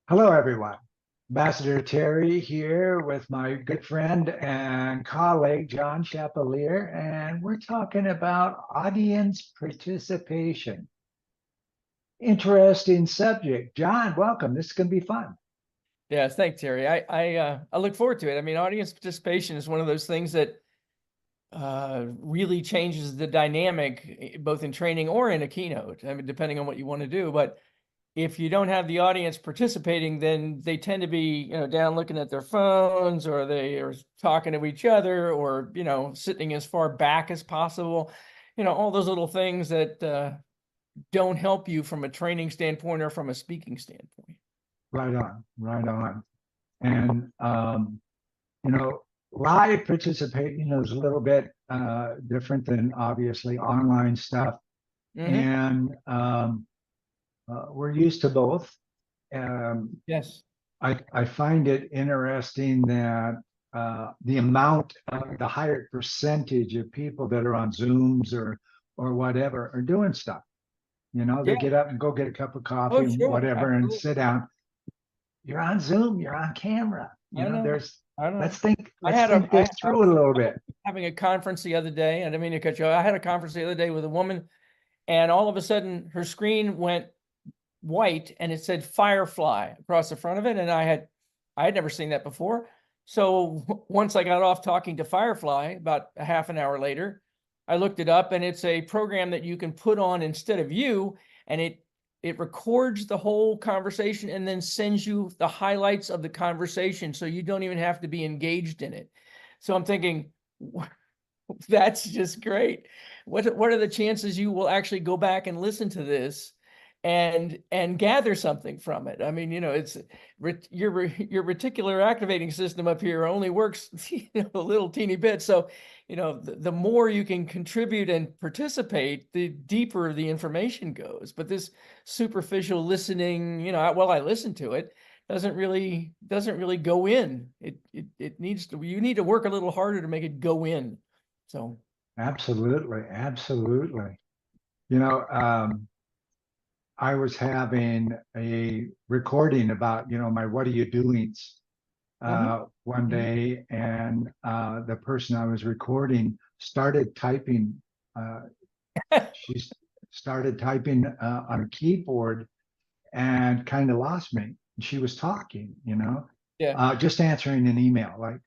Hello, everyone. Ambassador Terry here with my good friend and colleague, John Chappelear, and we're talking about audience participation. Interesting subject. John, welcome. This is going to be fun. Yes, thanks, Terry. I look forward to it. I mean, audience participation is one of those things that really changes the dynamic, both in training or in a keynote. I mean, depending on what you want to do. But if you don't have the audience participating, then they tend to be, down looking at their phones, or they are talking to each other, or, sitting as far back as possible. All those little things that don't help you from a training standpoint or from a speaking standpoint. Right on, right on. And, live participating is a little bit different than obviously online stuff. And we're used to both. Yes. I find it interesting that the higher percentage of people that are on Zooms or whatever are doing stuff. They Yeah. get up and go get a cup of coffee Oh, and sure. whatever and Absolutely. sit down. You're on Zoom, you're on camera. I know. I know. Let's think I this through a little bit. having a conference the other day, and I didn't mean to cut you off. I had a conference the other day with a woman, and all of a sudden her screen went white and it said Firefly across the front of it. And I had never seen that before. So once I got off talking to Firefly, about a half an hour later, I looked it up, and it's a program that you can put on instead of you, and it records the whole conversation and then sends you the highlights of the conversation, so you don't even have to be engaged in it. So I'm thinking, that's just great. What are the chances you will actually go back and listen to this and gather something from it? I mean, it's your reticular activating system up here only works a little teeny bit. So, the more you can contribute and participate, the deeper the information goes. But this superficial listening, I listen to it, doesn't really go in. It needs to. You need to work a little harder to make it go in. So Absolutely, absolutely. You know, I was having a recording about, my what are you doings one day, and the person I was recording started typing. She started typing on a keyboard and kind of lost me. She was talking, yeah. just answering an email, like,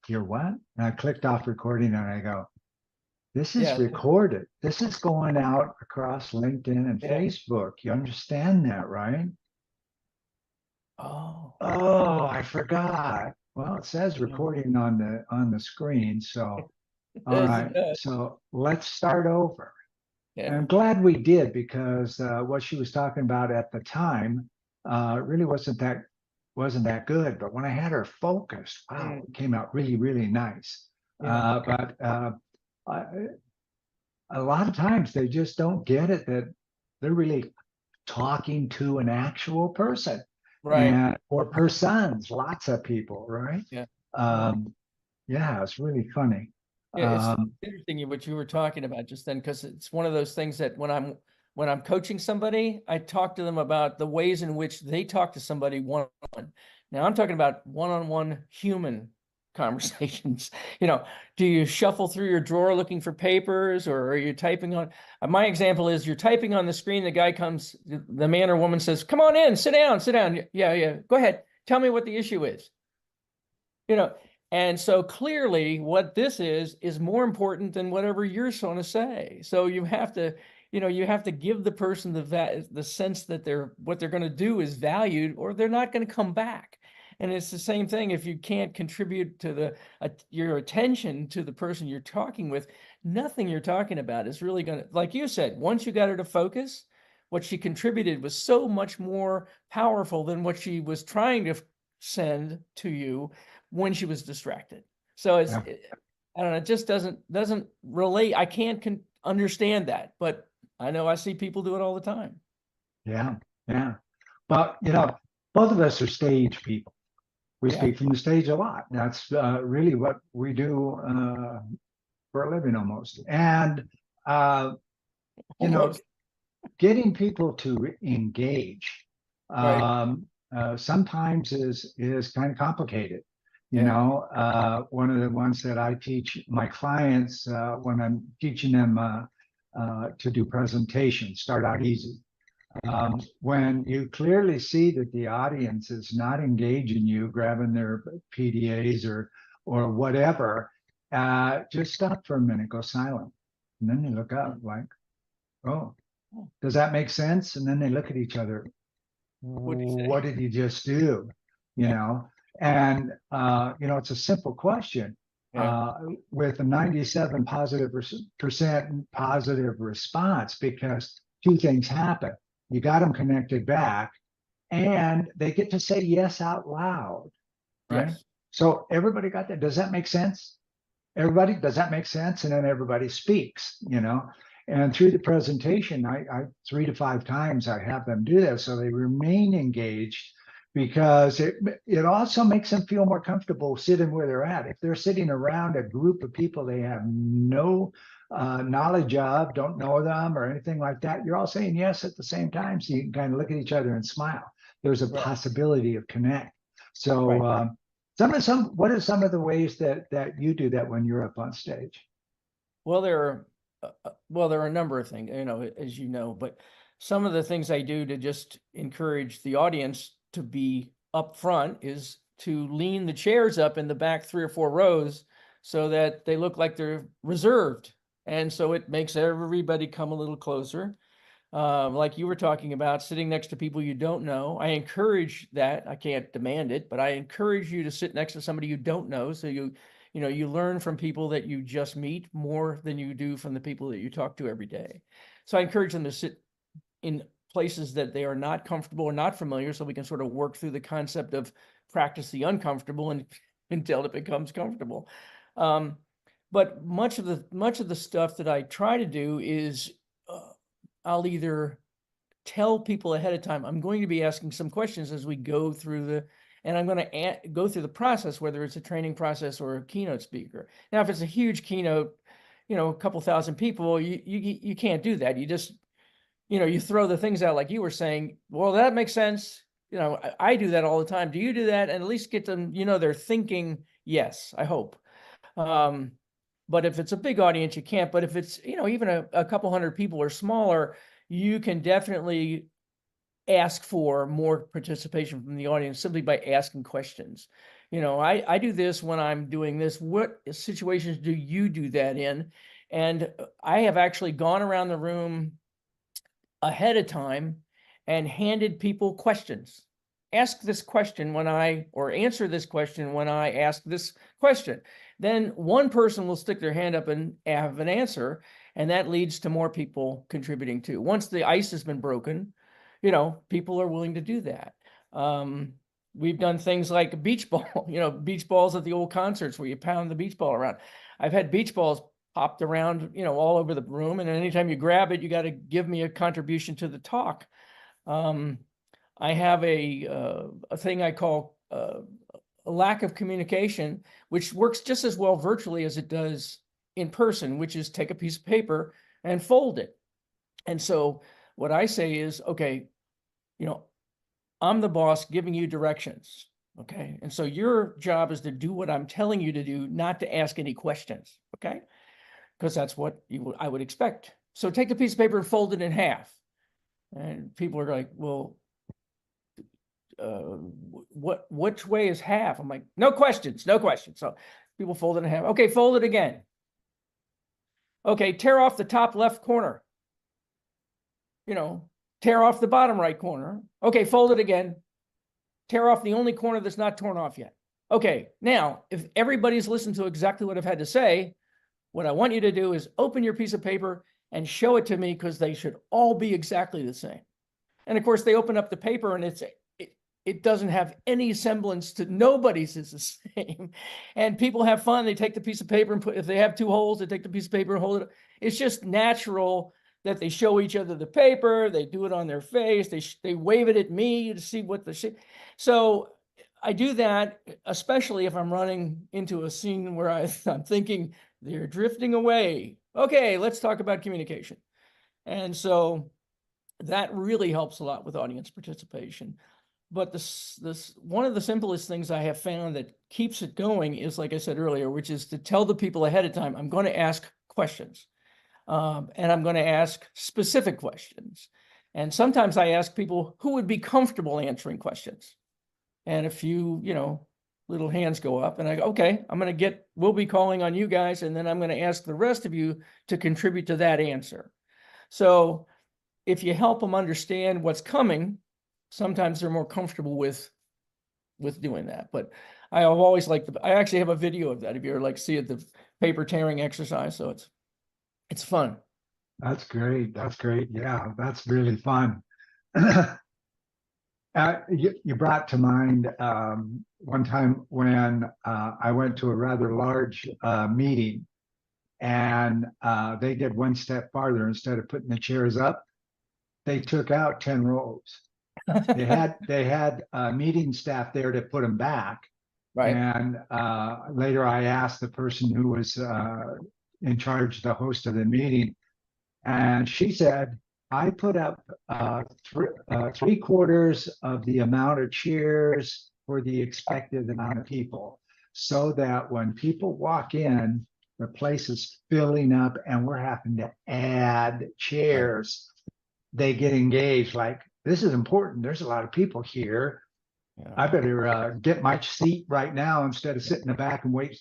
"You're what?" And I clicked off recording, and I go, "This is Yeah. recorded. This is going out across LinkedIn and Yeah. Facebook. You understand that, right?" Oh. Oh, I forgot. Well, it says Yeah. recording on the screen. So, It all does. right. It does. So let's start over. And Yeah. I'm glad we did, because what she was talking about at the time really wasn't that good. But when I had her focused, wow, Mm. it came out really, really nice. Yeah. But I, a lot of times they just don't get it, that they're really talking to an actual person, Right. and or persons, lots of people, right? Yeah. Yeah. um yeah, it's really funny. Yeah. It's um interesting what you were talking about just then, because it's one of those things that when I'm coaching somebody, I talk to them about the ways in which they talk to somebody one-on-one. Now I'm talking about one-on-one human conversations. Do you shuffle through your drawer looking for papers, or are you typing on? My example is, you're typing on the screen. The guy comes, the man or woman says, "Come on in, sit down, sit down." Yeah, yeah. Go ahead. Tell me what the issue is. You know, and so clearly what this is more important than whatever you're going to say. So you have to, give the person the sense that what they're going to do is valued, or they're not going to come back. And it's the same thing. If you can't contribute to your attention to the person you're talking with, nothing you're talking about is really going to, like you said, once you got her to focus, what she contributed was so much more powerful than what she was trying to send to you when she was distracted. So yeah, I don't know, it just doesn't relate. I can't understand that, but I know I see people do it all the time. yeah, yeah. But both of us are stage people. We Yeah. speak from the stage a lot. That's really what we do for a living, almost. And uh you know Almost. getting people to engage Right. um sometimes is kind of complicated. You Yeah. know, one of the ones that I teach my clients when I'm teaching them to do presentations, start out easy. When you clearly see that the audience is not engaging you, grabbing their PDAs or whatever, just stop for a minute, go silent, and then they look up like, "Oh, does that make sense?" And then they look at each other. What'd he say? What did you just do? You know, and you know, it's a simple question. Yeah. With a 97% positive response, because two things happen. You got them connected back, and they get to say yes out loud, right? Yes. So everybody got that. Does that make sense? Everybody, does that make sense? And then everybody speaks, you know. And through the presentation, I 3 to 5 times I have them do that, so they remain engaged, because it also makes them feel more comfortable sitting where they're at. If they're sitting around a group of people they have no knowledge of, don't know them or anything like that, you're all saying yes at the same time, so you can kind of look at each other and smile. There's a Right. possibility of connect. So Right. what are some of the ways that you do that when you're up on stage? Well, there are a number of things, you know, as you know, but some of the things I do to just encourage the audience to be up front is to lean the chairs up in the back 3 or 4 rows so that they look like they're reserved. And so it makes everybody come a little closer. Like you were talking about, sitting next to people you don't know. I encourage that. I can't demand it, but I encourage you to sit next to somebody you don't know. So you learn from people that you just meet more than you do from the people that you talk to every day. So I encourage them to sit in places that they are not comfortable or not familiar, so we can sort of work through the concept of practice the uncomfortable and until it becomes comfortable. Um, but much of the stuff that I try to do is I'll either tell people ahead of time, I'm going to be asking some questions as we go through and I'm going to go through the process, whether it's a training process or a keynote speaker. Now, if it's a huge keynote, you know, a couple thousand people, you can't do that. You just, you know, you throw the things out like you were saying, well, that makes sense. You know, I do that all the time. Do you do that? And at least get them, you know, they're thinking, yes, I hope. But if it's a big audience, you can't. But if it's, you know, even a couple hundred people or smaller, you can definitely ask for more participation from the audience simply by asking questions. You know, I do this when I'm doing this. What situations do you do that in? And I have actually gone around the room ahead of time and handed people questions. Ask this question or answer this question when I ask this question. Then one person will stick their hand up and have an answer, and that leads to more people contributing too. Once the ice has been broken, you know, people are willing to do that. We've done things like beach ball, you know, beach balls at the old concerts where you pound the beach ball around. I've had beach balls popped around, you know, all over the room. And anytime you grab it, you got to give me a contribution to the talk. I have a thing I call a lack of communication, which works just as well virtually as it does in person, which is take a piece of paper and fold it. And so what I say is, okay, you know, I'm the boss giving you directions. Okay. And so your job is to do what I'm telling you to do, not to ask any questions. Okay. Because that's what I would expect. So take the piece of paper and fold it in half. And people are like, well, which way is half? I'm like, no questions, no questions. So people fold it in half. Okay, fold it again. Okay, tear off the top left corner. You know, tear off the bottom right corner. Okay, fold it again. Tear off the only corner that's not torn off yet. Okay, now, if everybody's listened to exactly what I've had to say, what I want you to do is open your piece of paper and show it to me, because they should all be exactly the same. And of course, they open up the paper and it doesn't have any semblance to nobody's is the same. And people have fun. They take the piece of paper and put, if they have 2 holes, they take the piece of paper and hold it. It's just natural that they show each other the paper. They do it on their face. They wave it at me to see what the shit. So I do that, especially if I'm running into a scene where I'm thinking they're drifting away. Okay, let's talk about communication. And so that really helps a lot with audience participation. but this one of the simplest things I have found that keeps it going is, like I said earlier, which is to tell the people ahead of time, I'm going to ask questions. And I'm going to ask specific questions. And sometimes I ask people who would be comfortable answering questions. And a few, little hands go up, and I go, okay, we'll be calling on you guys, and then I'm going to ask the rest of you to contribute to that answer. So if you help them understand what's coming, sometimes they're more comfortable with doing that. But I have always liked I actually have a video of that if you ever see it, the paper tearing exercise. So it's fun. That's great. That's great. Yeah, that's really fun. You brought to mind one time when I went to a rather large meeting, and they did one step farther. Instead of putting the chairs up, they took out 10 rows. They had meeting staff there to put them back. Right. And later I asked the person who was in charge, the host of the meeting, and she said, I put up 3/4 of the amount of chairs for the expected amount of people, so that when people walk in, the place is filling up and we're having to add chairs. They get engaged, like, this is important. There's a lot of people here. Yeah. I better get my seat right now instead of sitting in the back and wait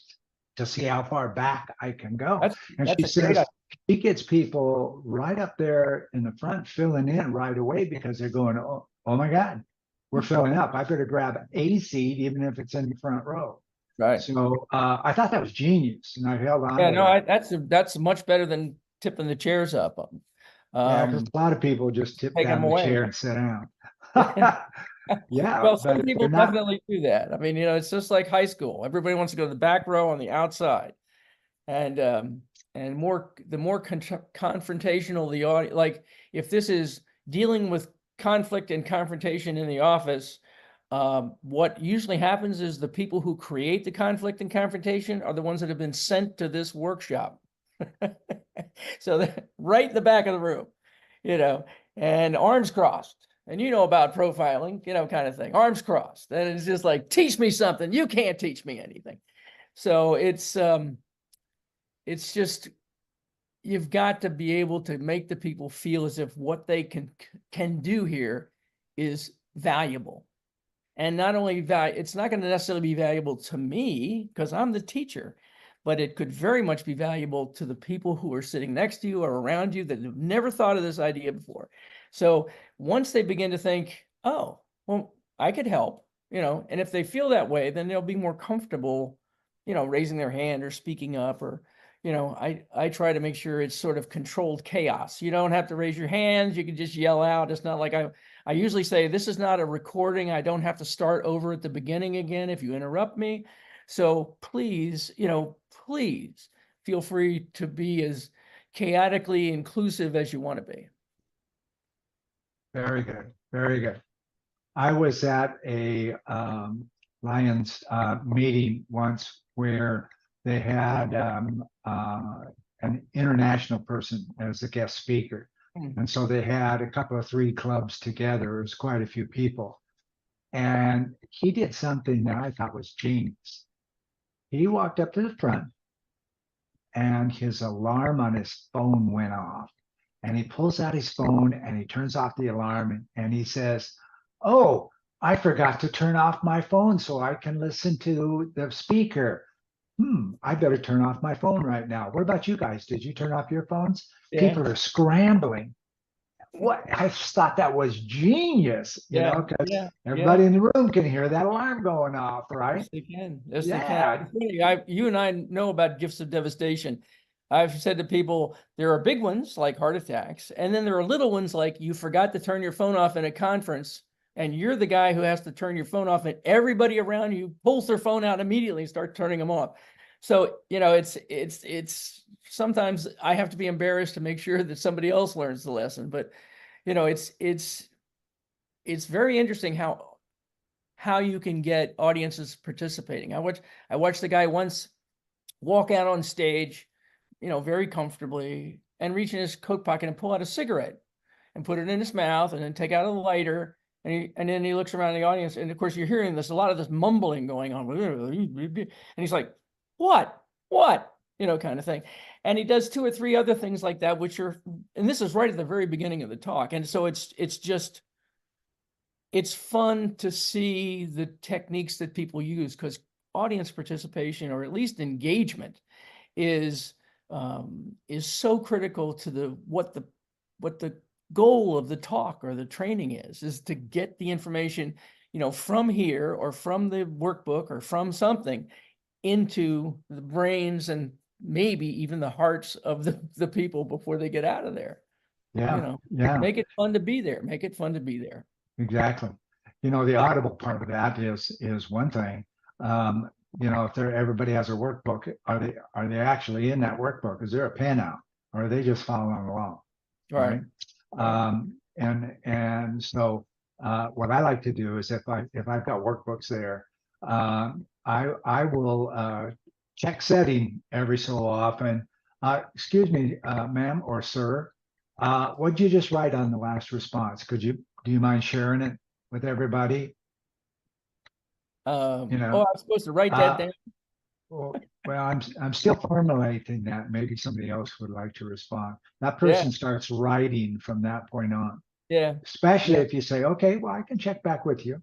to see how far back I can go. And she says she gets people right up there in the front filling in right away because they're going, oh my God, we're filling up. I better grab a seat, even if it's in the front row. Right. So I thought that was genius, and I held on. Yeah, no, that's much better than tipping the chairs up. Yeah, because a lot of people just tip down the chair and sit down. Yeah, well, some but people they're not. definitely do that. I mean, it's just like high school. Everybody wants to go to the back row on the outside, and the more confrontational the audience. Like if this is dealing with conflict and confrontation in the office, what usually happens is the people who create the conflict and confrontation are the ones that have been sent to this workshop. So they're right in the back of the room, and arms crossed. And about profiling, kind of thing, arms crossed. And it's just like, teach me something. You can't teach me anything. So it's just, you've got to be able to make the people feel as if what they can do here is valuable. And not only it's not going to necessarily be valuable to me because I'm the teacher, but it could very much be valuable to the people who are sitting next to you or around you that have never thought of this idea before. So once they begin to think, oh, well, I could help, and if they feel that way, then they'll be more comfortable, raising their hand or speaking up, or, I try to make sure it's sort of controlled chaos. You don't have to raise your hands. You can just yell out. It's not like I usually say, this is not a recording. I don't have to start over at the beginning again if you interrupt me. So please, please feel free to be as chaotically inclusive as you want to be. Very good. Very good. I was at a Lions meeting once where they had an international person as a guest speaker. And so they had a couple of 3 clubs together. It was quite a few people. And he did something that I thought was genius. He walked up to the front and his alarm on his phone went off. And he pulls out his phone and he turns off the alarm and he says, oh, I forgot to turn off my phone so I can listen to the speaker. I better turn off my phone right now. What about you guys? Did you turn off your phones? Yeah. People are scrambling. What? I thought that was genius, because everybody in the room can hear that alarm going off, right? Yes, they can. Yes, they can. You and I know about gifts of devastation. I've said to people, there are big ones like heart attacks, and then there are little ones like you forgot to turn your phone off in a conference, and you're the guy who has to turn your phone off, and everybody around you pulls their phone out immediately and start turning them off. So, it's sometimes I have to be embarrassed to make sure that somebody else learns the lesson, but it's very interesting how you can get audiences participating. I watched the guy once walk out on stage, very comfortably, and reach in his coat pocket and pull out a cigarette and put it in his mouth and then take out a lighter And then he looks around the audience, and of course you're hearing a lot of this mumbling going on. And he's like, what? Kind of thing. And he does 2 or 3 other things like that, and this is right at the very beginning of the talk. And so it's fun to see the techniques that people use, because audience participation, or at least engagement, is so critical to what the goal of the talk or the training is to get the information, from here or from the workbook or from something into the brains and maybe even the hearts of the people before they get out of there. Yeah. Make it fun to be there. Make it fun to be there. Exactly. The audible part of that is one thing. If everybody has a workbook, are they actually in that workbook? Is there a pen out, or are they just following along? Right. And so what I like to do is, if I've got workbooks there, I will check setting every so often. Excuse me, ma'am or sir, what'd you just write on the last response? Do you mind sharing it with everybody? I'm supposed to write that down. Well, I'm still formulating that. Maybe somebody else would like to respond. That person starts writing from that point on. Yeah. Especially if you say, okay, well, I can check back with you.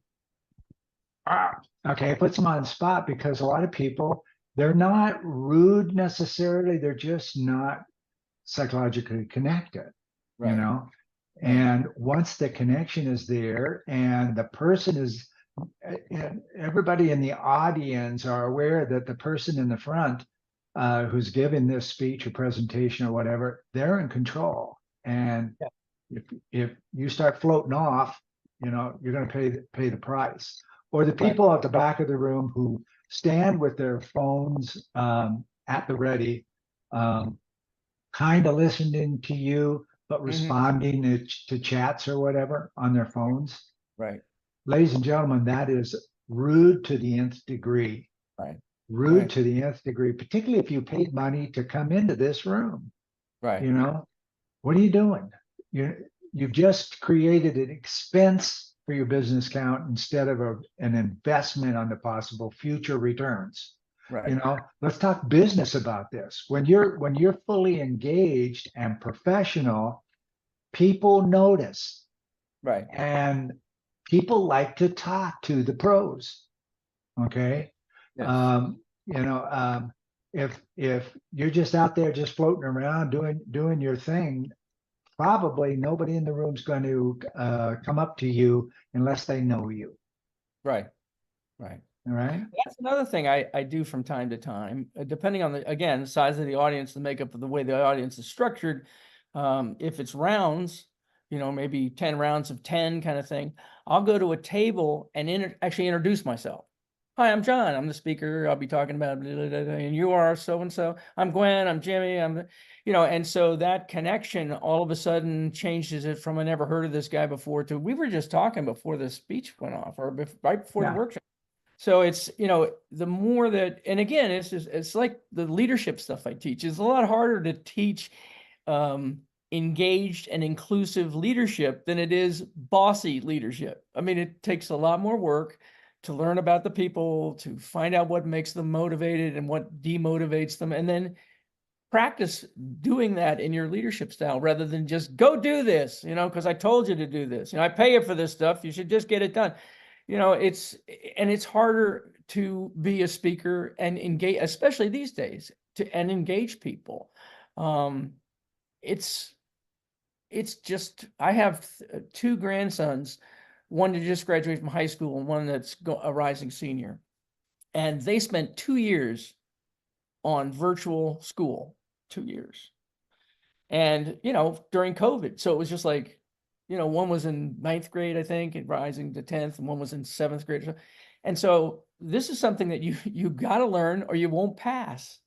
Okay, it puts them on the spot, because a lot of people, they're not rude necessarily. They're just not psychologically connected, Right. And once the connection is there, and the person is, and everybody in the audience are aware that the person in the front, who's giving this speech or presentation or whatever, they're in control. And if you start floating off, you're going to pay the price. Or the people at the back of the room who stand with their phones at the ready, kind of listening to you, but responding to chats or whatever on their phones. Right. Ladies and gentlemen, that is rude to the nth degree. Right. Rude to the nth degree, particularly if you paid money to come into this room. Right. What are you doing? You've just created an expense for your business account instead of an investment on the possible future returns. Right. Let's talk business about this. When you're fully engaged and professional, people notice. Right. And people like to talk to the pros. Okay. Yes. If you're just out there just floating around doing your thing, probably nobody in the room's going to come up to you unless they know you. Right. All right. That's another thing I do from time to time, depending on the size of the audience, the makeup of the way the audience is structured. If it's rounds, maybe 10 rounds of 10 kind of thing, I'll go to a table and actually introduce myself. Hi, I'm John. I'm the speaker. I'll be talking about, blah, blah, blah, and you are so-and-so. I'm Gwen. I'm Jimmy. And so that connection all of a sudden changes it from, I never heard of this guy before, to we were just talking before the speech went off, or right before the workshop. So it's, the more that, and again, it's like the leadership stuff I teach. It's a lot harder to teach engaged and inclusive leadership than it is bossy leadership. I mean, it takes a lot more work to learn about the people, to find out what makes them motivated and what demotivates them, and then practice doing that in your leadership style rather than just go do this, because I told you to do this. I pay you for this stuff. You should just get it done. It's harder to be a speaker and engage, especially these days, and engage people. It's just, I have 2 grandsons, one that just graduated from high school and one that's a rising senior. And they spent 2 years on virtual school, 2 years. And, during COVID. So it was just like, one was in 9th grade, I think, and rising to 10th, and one was in 7th grade. And so this is something that you got to learn or you won't pass.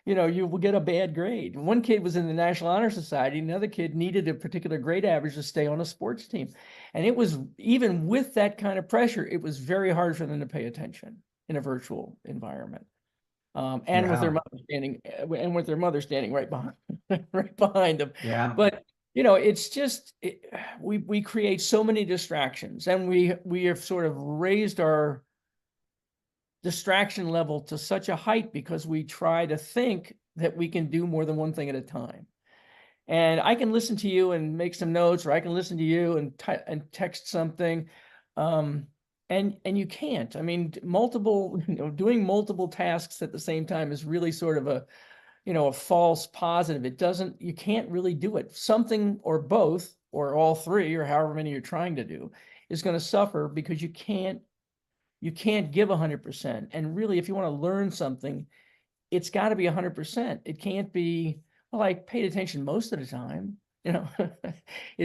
You will get a bad grade. One kid was in the National Honor Society. Another kid needed a particular grade average to stay on a sports team. And it was, even with that kind of pressure, it was very hard for them to pay attention in a virtual environment. With their mother standing, right behind them. Yeah. But it's just, we create so many distractions, and we have sort of raised our distraction level to such a height because we try to think that we can do more than one thing at a time. And I can listen to you and make some notes, or I can listen to you and text something. And you can't. I mean, doing multiple tasks at the same time is really sort of a false positive. You can't really do it. Something or both or all three or however many you're trying to do is going to suffer because you can't give 100%. And really, if you want to learn something, it's got to be 100%. It can't be, well, I paid attention most of the time. You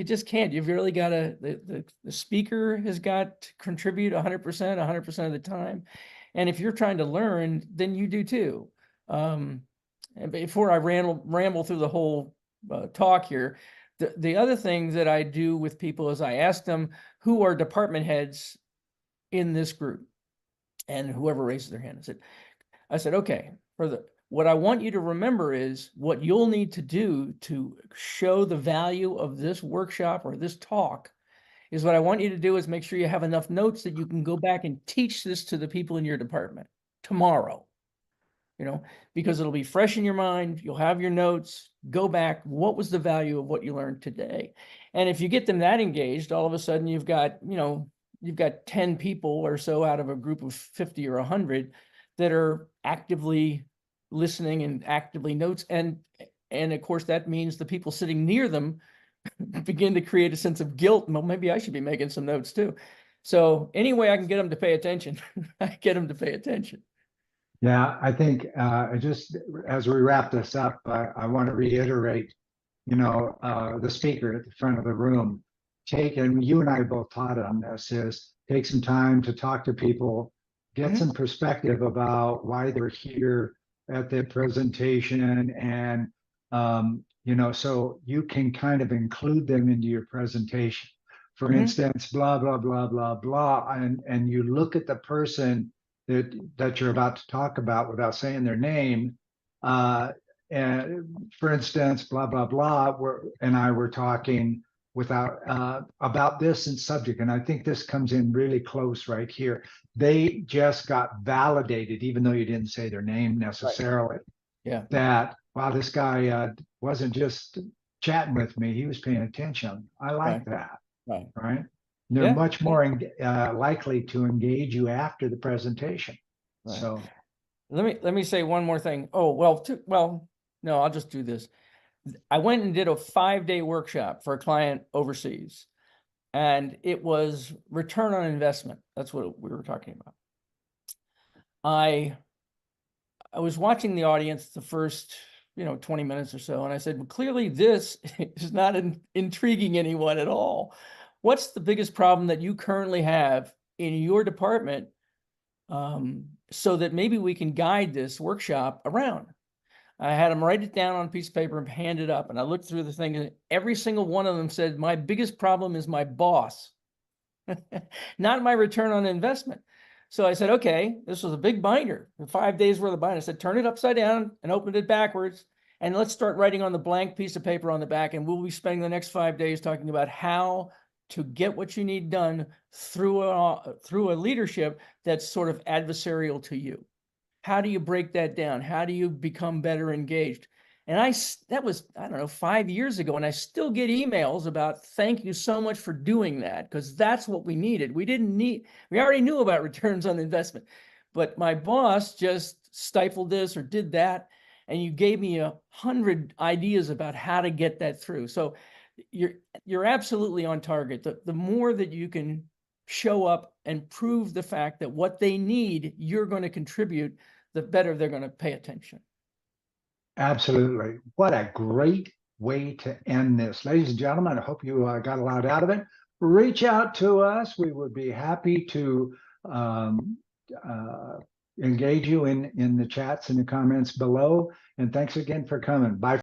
just can't. You've really got to, the speaker has got to contribute 100% of the time. And if you're trying to learn, then you do too. And before I ramble through the whole talk here, the other thing that I do with people is I ask them who are department heads in this group, and whoever raises their hand, I said, okay, what I want you to remember is what you'll need to do to show the value of this workshop or this talk is what I want you to do is make sure you have enough notes that you can go back and teach this to the people in your department tomorrow, because it'll be fresh in your mind. You'll have your notes, go back. What was the value of what you learned today? And if you get them that engaged, all of a sudden you've got 10 people or so out of a group of 50 or 100 that are actively listening and actively notes. And of course, that means the people sitting near them begin to create a sense of guilt. Well, maybe I should be making some notes too. So anyway, I can get them to pay attention. I get them to pay attention. Yeah, I think just as we wrap this up, I want to reiterate, the speaker at the front of the room, and you and I both taught on this, is take some time to talk to people, get some perspective about why they're here at the presentation, and so you can kind of include them into your presentation. For instance, blah blah blah blah blah, and you look at the person that you're about to talk about without saying their name. And for instance, blah blah blah, and I were talking about this and subject, and I think this comes in really close right here. They just got validated, even though you didn't say their name necessarily. Right. Yeah. That, wow, this guy wasn't just chatting with me; he was paying attention. I like that. Right. They're much more likely to engage you after the presentation. Right. So let me say one more thing. No, I'll just do this. I went and did a 5-day workshop for a client overseas, and it was return on investment. That's what we were talking about. I was watching the audience the first 20 minutes or so, and I said, well, clearly this is not intriguing anyone at all. What's the biggest problem that you currently have in your department, so that maybe we can guide this workshop around? I had them write it down on a piece of paper and hand it up. And I looked through the thing, and every single one of them said, my biggest problem is my boss, not my return on investment. So I said, okay, this was a big binder, 5 days worth of binder. I said, turn it upside down and open it backwards. And let's start writing on the blank piece of paper on the back. And we'll be spending the next 5 days talking about how to get what you need done through a leadership that's sort of adversarial to you. How do you break that down? How do you become better engaged? And that was, I don't know, 5 years ago, and I still get emails about, thank you so much for doing that, because that's what we needed. We already knew about returns on investment, but my boss just stifled this or did that, and you gave me 100 ideas about how to get that through. So you're absolutely on target. The more that you can show up and prove the fact that what they need, you're going to contribute, the better they're going to pay attention. Absolutely. What a great way to end this. Ladies and gentlemen, I hope you got a lot out of it. Reach out to us. We would be happy to engage you in the chats and the comments below. And thanks again for coming. Bye.